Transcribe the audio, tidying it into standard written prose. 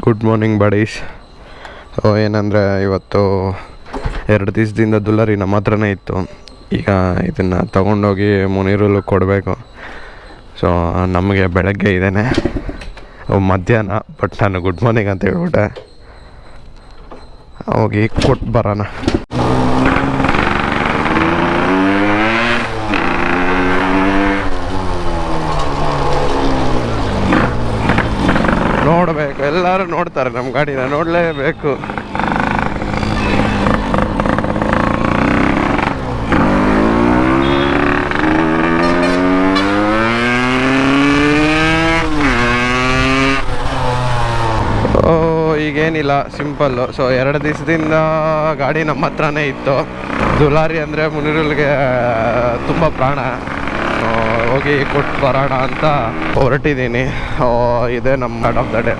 Good morning buddies. ಏನಂದರೆ ಇವತ್ತು 2 ದಿವಸದಿಂದ ದುಲಾರಿ ನಮ್ಮ ಹತ್ರನೇ ಇತ್ತು. ಈಗ ಇದನ್ನು ತೊಗೊಂಡೋಗಿ ಮುನೀರಲ್ಲಿ ಕೊಡಬೇಕು. ಸೊ ನಮಗೆ ಬೆಳಗ್ಗೆ ಇದೇನೆ ಮಧ್ಯಾಹ್ನ, ಬಟ್ ನಾನು ಗುಡ್ ಮಾರ್ನಿಂಗ್ ಅಂತ ಹೇಳ್ಬಿಟ್ಟೆ. ಹೋಗಿ ಕೊಟ್ಟು ಬರೋಣ. ನೋಡಬೇಕು, ಎಲ್ಲರೂ ನೋಡ್ತಾರೆ ನಮ್ಮ ಗಾಡಿನ, ನೋಡಲೇಬೇಕು. ಈಗೇನಿಲ್ಲ, ಸಿಂಪಲ್ಲು. ಸೊ 2 ದಿವಸದಿಂದ ಗಾಡಿ ನಮ್ಮ ಹತ್ರನೇ ಇತ್ತು. ದುಲಾರಿ ಅಂದರೆ ಮುನೀರಲ್ಗೆ ತುಂಬ ಪ್ರಾಣ. ಹೋಗಿ ಕೊಟ್ಟು ಬರೋಣ ಅಂತ ಹೊರಟಿದ್ದೀನಿ. ಇದೇ ನಮ್ಮ ಸ್ಟಾರ್ಟ್ ಆಫ್ ದ ಡೇ.